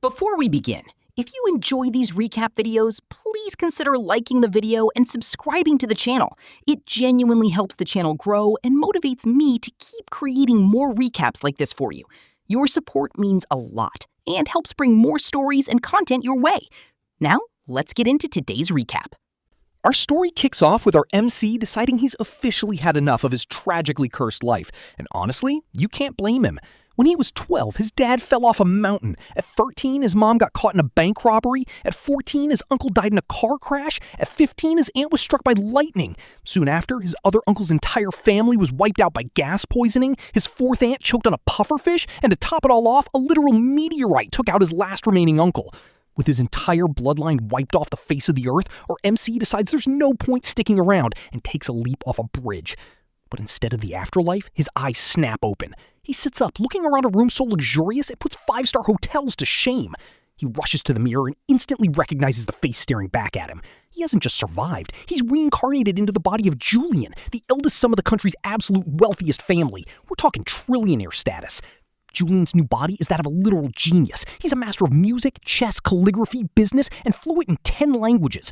Before we begin, if you enjoy these recap videos, please consider liking the video and subscribing to the channel. It genuinely helps the channel grow and motivates me to keep creating more recaps like this for you. Your support means a lot and helps bring more stories and content your way. Now, let's get into today's recap. Our story kicks off with our MC deciding he's officially had enough of his tragically cursed life. And honestly, you can't blame him. When he was 12, his dad fell off a mountain. At 13, his mom got caught in a bank robbery. At 14, his uncle died in a car crash. At 15, his aunt was struck by lightning. Soon after, his other uncle's entire family was wiped out by gas poisoning. His fourth aunt choked on a pufferfish. And to top it all off, a literal meteorite took out his last remaining uncle. With his entire bloodline wiped off the face of the earth, our MC decides there's no point sticking around and takes a leap off a bridge. But instead of the afterlife, his eyes snap open. He sits up, looking around a room so luxurious it puts five-star hotels to shame. He rushes to the mirror and instantly recognizes the face staring back at him. He hasn't just survived, he's reincarnated into the body of Julian, the eldest son of the country's absolute wealthiest family. We're talking trillionaire status. Julian's new body is that of a literal genius. He's a master of music, chess, calligraphy, business, and fluent in 10 languages.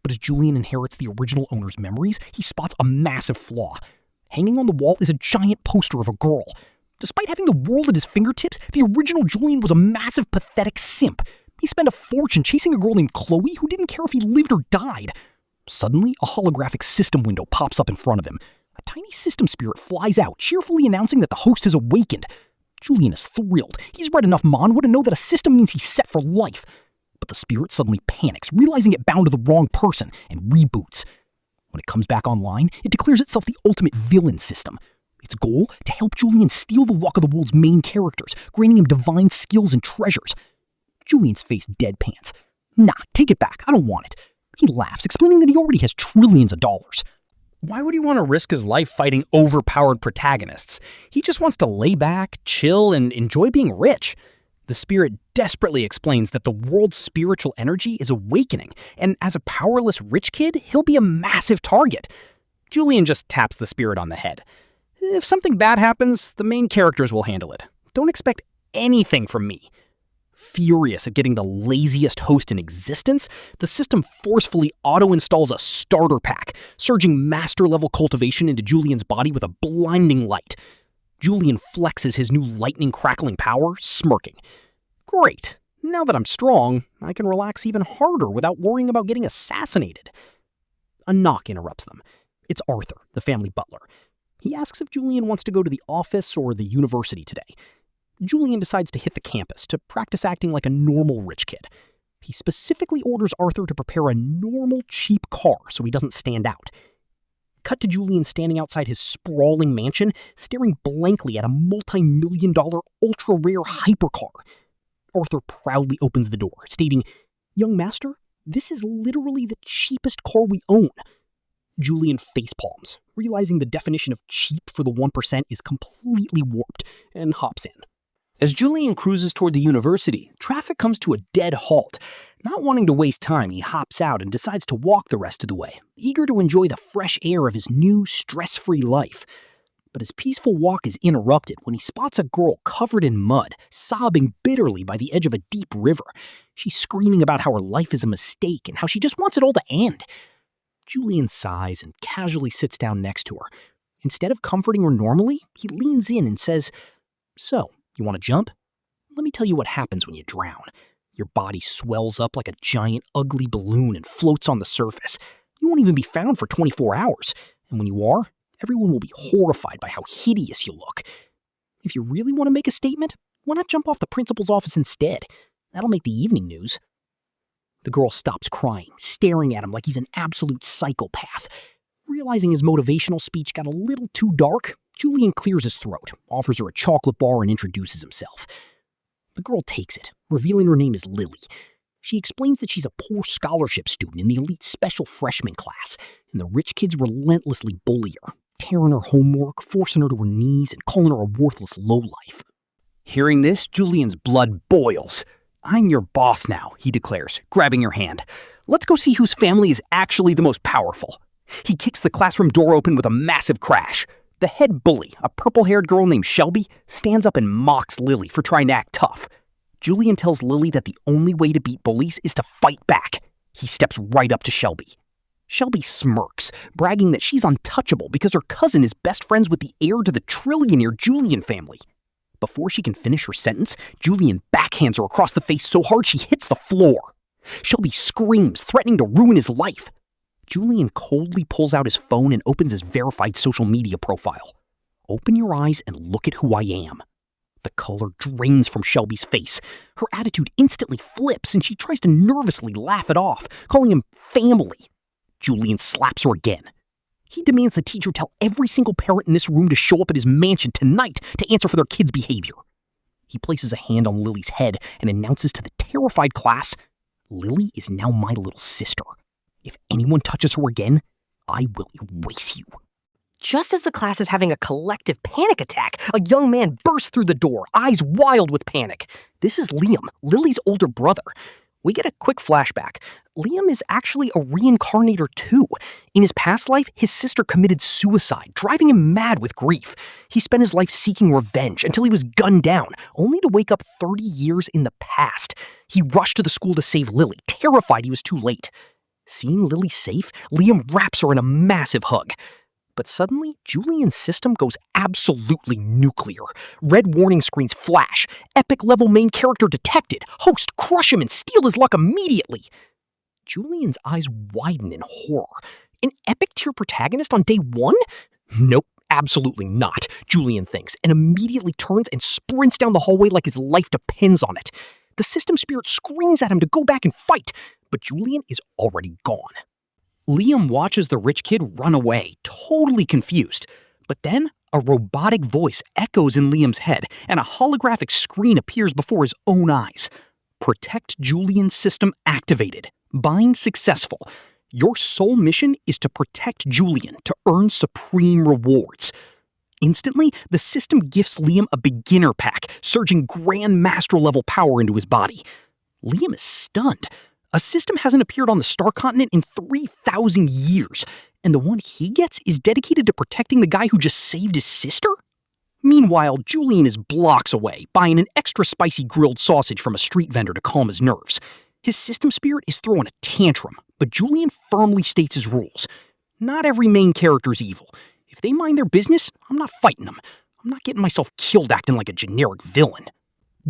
But as Julian inherits the original owner's memories, he spots a massive flaw. Hanging on the wall is a giant poster of a girl. Despite having the world at his fingertips, the original Julian was a massive, pathetic simp. He spent a fortune chasing a girl named Chloe who didn't care if he lived or died. Suddenly, a holographic system window pops up in front of him. A tiny system spirit flies out, cheerfully announcing that the host has awakened. Julian is thrilled. He's read enough manhwa to know that a system means he's set for life. But the spirit suddenly panics, realizing it bound to the wrong person, and reboots. When it comes back online, it declares itself the ultimate villain system. Its goal? To help Julian steal the luck of the world's main characters, granting him divine skills and treasures. Julian's face deadpans. Nah, take it back, I don't want it. He laughs, explaining that he already has trillions of dollars. Why would he want to risk his life fighting overpowered protagonists? He just wants to lay back, chill, and enjoy being rich. The spirit desperately explains that the world's spiritual energy is awakening, and as a powerless rich kid, he'll be a massive target. Julian just taps the spirit on the head. If something bad happens, the main characters will handle it. Don't expect anything from me. Furious at getting the laziest host in existence, the system forcefully auto-installs a starter pack, surging master-level cultivation into Julian's body with a blinding light. Julian flexes his new lightning-crackling power, smirking. Great. Now that I'm strong, I can relax even harder without worrying about getting assassinated. A knock interrupts them. It's Arthur, the family butler. He asks if Julian wants to go to the office or the university today. Julian decides to hit the campus to practice acting like a normal rich kid. He specifically orders Arthur to prepare a normal, cheap car so he doesn't stand out. Cut to Julian standing outside his sprawling mansion, staring blankly at a multi-million-dollar, ultra-rare hypercar. Arthur proudly opens the door, stating, "Young master, this is literally the cheapest car we own." Julian facepalms, realizing the definition of cheap for the 1% is completely warped, and hops in. As Julian cruises toward the university, traffic comes to a dead halt. Not wanting to waste time, he hops out and decides to walk the rest of the way, eager to enjoy the fresh air of his new, stress-free life. But his peaceful walk is interrupted when he spots a girl covered in mud, sobbing bitterly by the edge of a deep river. She's screaming about how her life is a mistake and how she just wants it all to end. Julian sighs and casually sits down next to her. Instead of comforting her normally, he leans in and says, "So, you want to jump? Let me tell you what happens when you drown. Your body swells up like a giant, ugly balloon and floats on the surface. You won't even be found for 24 hours. And when you are, everyone will be horrified by how hideous you look. If you really want to make a statement, why not jump off the principal's office instead? That'll make the evening news." The girl stops crying, staring at him like he's an absolute psychopath. Realizing his motivational speech got a little too dark, Julian clears his throat, offers her a chocolate bar, and introduces himself. The girl takes it, revealing her name is Lily. She explains that she's a poor scholarship student in the elite special freshman class, and the rich kids relentlessly bully her, tearing her homework, forcing her to her knees, and calling her a worthless lowlife. Hearing this, Julian's blood boils. "I'm your boss now," he declares, grabbing her hand. "Let's go see whose family is actually the most powerful." He kicks the classroom door open with a massive crash. The head bully, a purple-haired girl named Shelby, stands up and mocks Lily for trying to act tough. Julian tells Lily that the only way to beat bullies is to fight back. He steps right up to Shelby. Shelby smirks, bragging that she's untouchable because her cousin is best friends with the heir to the Trillionaire Julian family. Before she can finish her sentence, Julian backhands her across the face so hard she hits the floor. Shelby screams, threatening to ruin his life. Julian coldly pulls out his phone and opens his verified social media profile. Open your eyes and look at who I am. The color drains from Shelby's face. Her attitude instantly flips and she tries to nervously laugh it off, calling him family. Julian slaps her again. He demands the teacher tell every single parent in this room to show up at his mansion tonight to answer for their kid's behavior. He places a hand on Lily's head and announces to the terrified class, "Lily is now my little sister. If anyone touches her again, I will erase you." Just as the class is having a collective panic attack, a young man bursts through the door, eyes wild with panic. This is Liam, Lily's older brother. We get a quick flashback. Liam is actually a reincarnator too. In his past life, his sister committed suicide, driving him mad with grief. He spent his life seeking revenge until he was gunned down, only to wake up 30 years in the past. He rushed to the school to save Lily, terrified he was too late. Seeing Lily safe, Liam wraps her in a massive hug. But suddenly, Julian's system goes absolutely nuclear. Red warning screens flash. Epic-level main character detected. Host crush him and steal his luck immediately. Julian's eyes widen in horror. An epic-tier protagonist on day one? Nope, absolutely not, Julian thinks, and immediately turns and sprints down the hallway like his life depends on it. The system spirit screams at him to go back and fight, but Julian is already gone. Liam watches the rich kid run away, totally confused. But then, a robotic voice echoes in Liam's head, and a holographic screen appears before his own eyes. Protect Julian System activated. Bind successful. Your sole mission is to protect Julian to earn supreme rewards. Instantly, the system gifts Liam a beginner pack, surging Grandmaster-level power into his body. Liam is stunned. A system hasn't appeared on the Star Continent in 3,000 years, and the one he gets is dedicated to protecting the guy who just saved his sister? Meanwhile, Julian is blocks away, buying an extra spicy grilled sausage from a street vendor to calm his nerves. His system spirit is throwing a tantrum, but Julian firmly states his rules. Not every main character's evil. If they mind their business, I'm not fighting them. I'm not getting myself killed acting like a generic villain.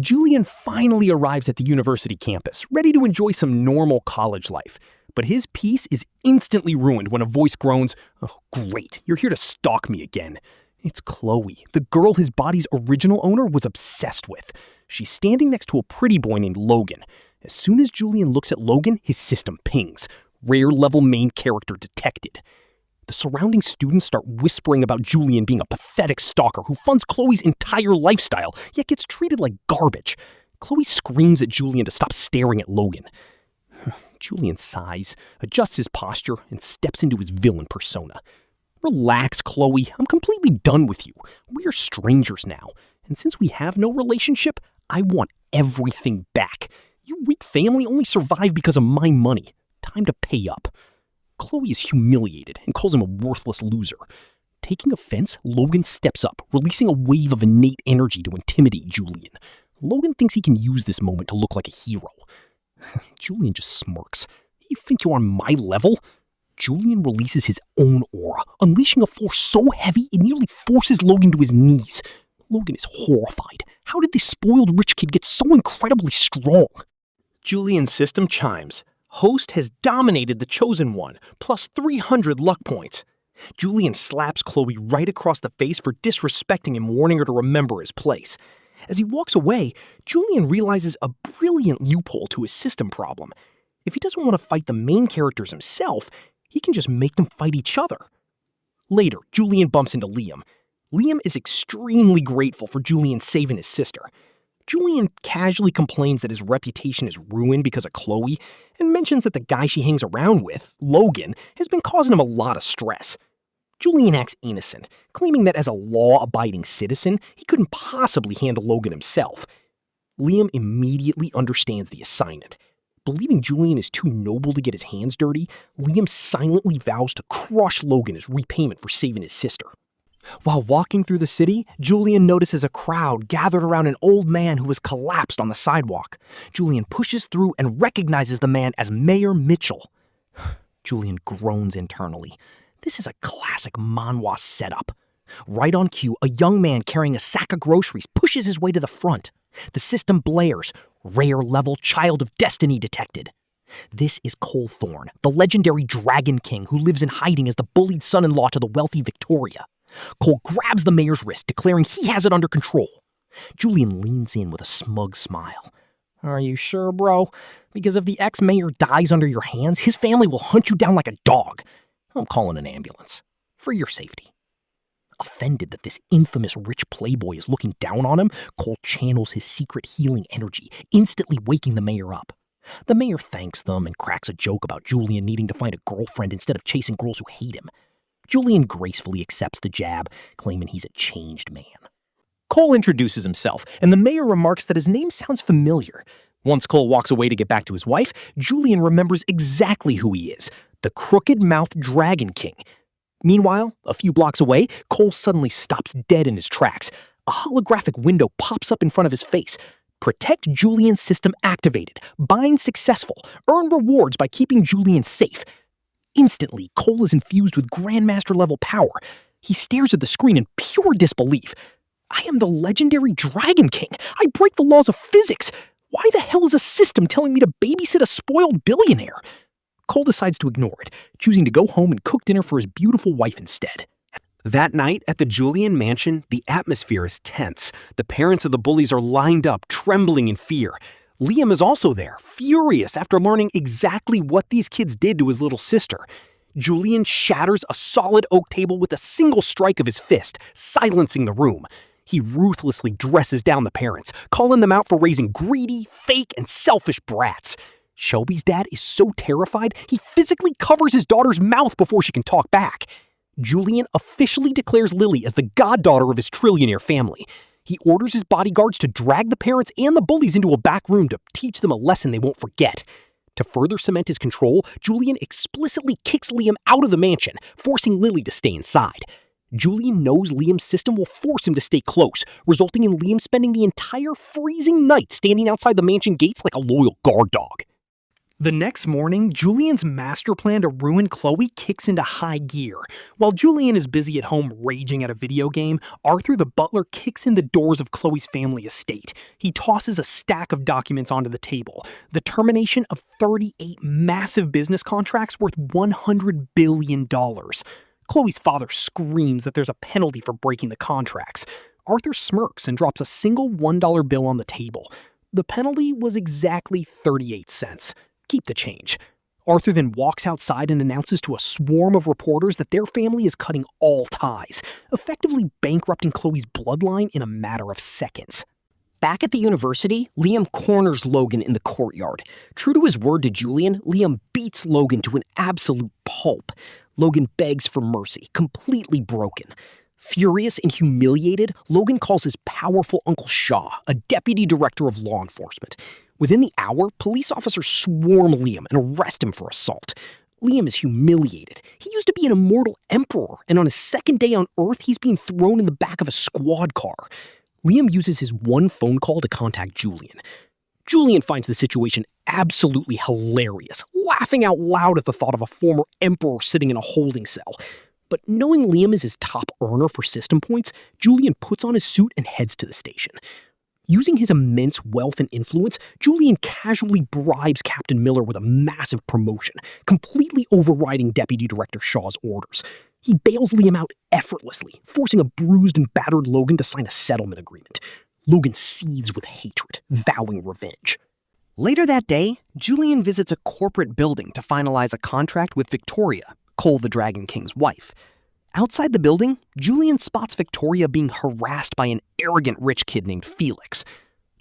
Julian finally arrives at the university campus, ready to enjoy some normal college life. But his peace is instantly ruined when a voice groans, "Oh, great, you're here to stalk me again." It's Chloe, the girl his body's original owner was obsessed with. She's standing next to a pretty boy named Logan. As soon as Julian looks at Logan, his system pings. Rare-level main character detected. The surrounding students start whispering about Julian being a pathetic stalker who funds Chloe's entire lifestyle, yet gets treated like garbage. Chloe screams at Julian to stop staring at Logan. Julian sighs, adjusts his posture, and steps into his villain persona. Relax, Chloe. I'm completely done with you. We're strangers now. And since we have no relationship, I want everything back. You weak family only survive because of my money. Time to pay up. Chloe is humiliated and calls him a worthless loser. Taking offense, Logan steps up, releasing a wave of innate energy to intimidate Julian. Logan thinks he can use this moment to look like a hero. Julian just smirks. You think you're on my level? Julian releases his own aura, unleashing a force so heavy it nearly forces Logan to his knees. Logan is horrified. How did this spoiled rich kid get so incredibly strong? Julian's system chimes. Host has dominated the Chosen One, plus 300 luck points. Julian slaps Chloe right across the face for disrespecting him, warning her to remember his place. As he walks away, Julian realizes a brilliant loophole to his system problem. If he doesn't want to fight the main characters himself, he can just make them fight each other. Later, Julian bumps into Liam. Liam is extremely grateful for Julian saving his sister. Julian casually complains that his reputation is ruined because of Chloe, and mentions that the guy she hangs around with, Logan, has been causing him a lot of stress. Julian acts innocent, claiming that as a law-abiding citizen, he couldn't possibly handle Logan himself. Liam immediately understands the assignment. Believing Julian is too noble to get his hands dirty, Liam silently vows to crush Logan as repayment for saving his sister. While walking through the city, Julian notices a crowd gathered around an old man who was collapsed on the sidewalk. Julian pushes through and recognizes the man as Mayor Mitchell. Julian groans internally. This is a classic manhwa setup. Right on cue, a young man carrying a sack of groceries pushes his way to the front. The system blares, rare level child of destiny detected. This is Cole Thorne, the legendary Dragon King who lives in hiding as the bullied son-in-law to the wealthy Victoria. Cole grabs the mayor's wrist, declaring he has it under control. Julian leans in with a smug smile. Are you sure, bro? Because if the ex-mayor dies under your hands, his family will hunt you down like a dog. I'm calling an ambulance. For your safety. Offended that this infamous rich playboy is looking down on him, Cole channels his secret healing energy, instantly waking the mayor up. The mayor thanks them and cracks a joke about Julian needing to find a girlfriend instead of chasing girls who hate him. Julian gracefully accepts the jab, claiming he's a changed man. Cole introduces himself, and the mayor remarks that his name sounds familiar. Once Cole walks away to get back to his wife, Julian remembers exactly who he is, the crooked-mouthed Dragon King. Meanwhile, a few blocks away, Cole suddenly stops dead in his tracks. A holographic window pops up in front of his face. Protect Julian System activated. Bind successful. Earn rewards by keeping Julian safe. Instantly, Cole is infused with Grandmaster-level power. He stares at the screen in pure disbelief. I am the legendary Dragon King. I break the laws of physics. Why the hell is a system telling me to babysit a spoiled billionaire? Cole decides to ignore it, choosing to go home and cook dinner for his beautiful wife instead. That night at the Julian mansion, the atmosphere is tense. The parents of the bullies are lined up, trembling in fear. Liam is also there, furious after learning exactly what these kids did to his little sister. Julian shatters a solid oak table with a single strike of his fist, silencing the room. He ruthlessly dresses down the parents, calling them out for raising greedy, fake, and selfish brats. Shelby's dad is so terrified, he physically covers his daughter's mouth before she can talk back. Julian officially declares Lily as the goddaughter of his Trillionaire family. He orders his bodyguards to drag the parents and the bullies into a back room to teach them a lesson they won't forget. To further cement his control, Julian explicitly kicks Liam out of the mansion, forcing Lily to stay inside. Julian knows Liam's system will force him to stay close, resulting in Liam spending the entire freezing night standing outside the mansion gates like a loyal guard dog. The next morning, Julian's master plan to ruin Chloe kicks into high gear. While Julian is busy at home raging at a video game, Arthur the butler kicks in the doors of Chloe's family estate. He tosses a stack of documents onto the table. The termination of 38 massive business contracts worth $100 billion. Chloe's father screams that there's a penalty for breaking the contracts. Arthur smirks and drops a single $1 bill on the table. The penalty was exactly 38 cents. Keep the change. Arthur then walks outside and announces to a swarm of reporters that their family is cutting all ties, effectively bankrupting Chloe's bloodline in a matter of seconds. Back at the university, Liam corners Logan in the courtyard. True to his word to Julian, Liam beats Logan to an absolute pulp. Logan begs for mercy, completely broken. Furious and humiliated, Logan calls his powerful Uncle Shaw, a deputy director of law enforcement. Within the hour, police officers swarm Liam and arrest him for assault. Liam is humiliated. He used to be an immortal emperor, and on his second day on Earth, he's being thrown in the back of a squad car. Liam uses his one phone call to contact Julian. Julian finds the situation absolutely hilarious, laughing out loud at the thought of a former emperor sitting in a holding cell. But knowing Liam is his top earner for system points, Julian puts on his suit and heads to the station. Using his immense wealth and influence, Julian casually bribes Captain Miller with a massive promotion, completely overriding Deputy Director Shaw's orders. He bails Liam out effortlessly, forcing a bruised and battered Logan to sign a settlement agreement. Logan seethes with hatred, vowing revenge. Later that day, Julian visits a corporate building to finalize a contract with Victoria, Cole the Dragon King's wife. Outside the building, Julian spots Victoria being harassed by an arrogant rich kid named Felix.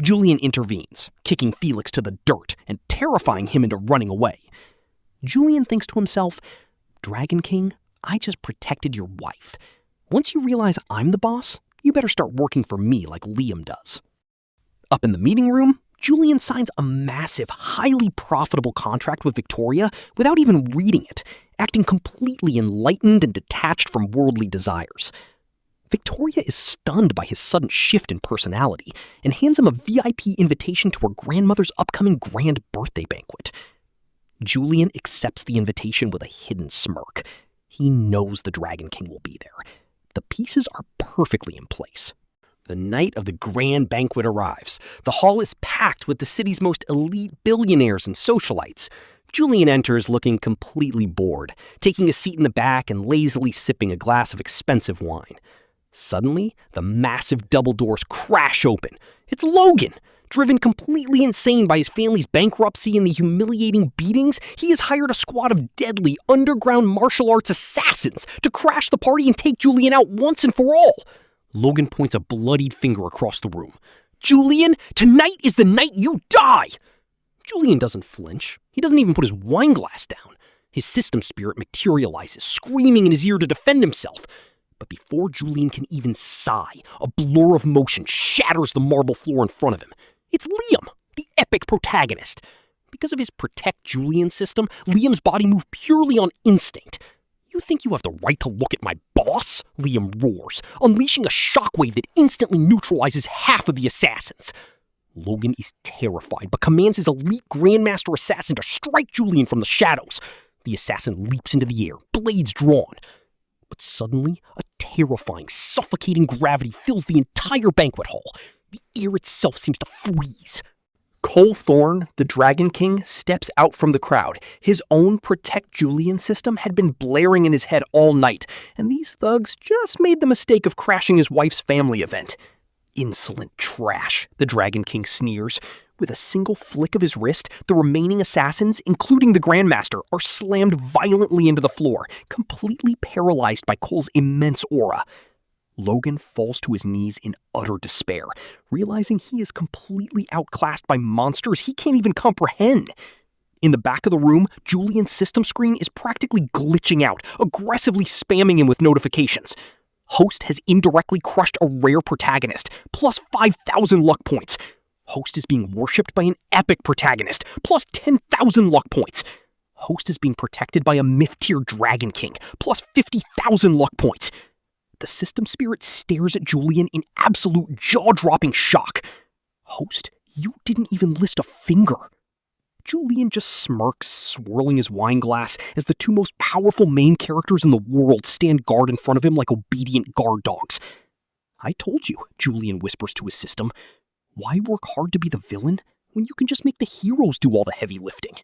Julian intervenes, kicking Felix to the dirt and terrifying him into running away. Julian thinks to himself, Dragon King, I just protected your wife. Once you realize I'm the boss, you better start working for me like Liam does. Up in the meeting room, Julian signs a massive, highly profitable contract with Victoria without even reading it, acting completely enlightened and detached from worldly desires. Victoria is stunned by his sudden shift in personality and hands him a VIP invitation to her grandmother's upcoming grand birthday banquet. Julian accepts the invitation with a hidden smirk. He knows the Dragon King will be there. The pieces are perfectly in place. The night of the grand banquet arrives. The hall is packed with the city's most elite billionaires and socialites. Julian enters looking completely bored, taking a seat in the back and lazily sipping a glass of expensive wine. Suddenly, the massive double doors crash open. It's Logan! Driven completely insane by his family's bankruptcy and the humiliating beatings, he has hired a squad of deadly underground martial arts assassins to crash the party and take Julian out once and for all. Logan points a bloodied finger across the room. "Julian, tonight is the night you die!" Julian doesn't flinch. He doesn't even put his wine glass down. His system spirit materializes, screaming in his ear to defend himself. But before Julian can even sigh, a blur of motion shatters the marble floor in front of him. It's Liam, the epic protagonist. Because of his Protect Julian system, Liam's body moved purely on instinct. "You think you have the right to look at my boss?" Liam roars, unleashing a shockwave that instantly neutralizes half of the assassins. Logan is terrified, but commands his elite Grandmaster assassin to strike Julian from the shadows. The assassin leaps into the air, blades drawn. But suddenly, a terrifying, suffocating gravity fills the entire banquet hall. The air itself seems to freeze. Cole Thorne, the Dragon King, steps out from the crowd. His own Protect Julian system had been blaring in his head all night, and these thugs just made the mistake of crashing his wife's family event. "Insolent trash," the Dragon King sneers. With a single flick of his wrist, the remaining assassins, including the Grandmaster, are slammed violently into the floor, completely paralyzed by Cole's immense aura. Logan falls to his knees in utter despair, realizing he is completely outclassed by monsters he can't even comprehend. In the back of the room, Julian's system screen is practically glitching out, aggressively spamming him with notifications. Host has indirectly crushed a rare protagonist, plus 5,000 luck points. Host is being worshipped by an epic protagonist, plus 10,000 luck points. Host is being protected by a myth-tier Dragon King, plus 50,000 luck points. The system spirit stares at Julian in absolute jaw-dropping shock. "Host, you didn't even list a finger." Julian just smirks, swirling his wine glass, as the two most powerful main characters in the world stand guard in front of him like obedient guard dogs. "I told you," Julian whispers to his system. "Why work hard to be the villain when you can just make the heroes do all the heavy lifting?"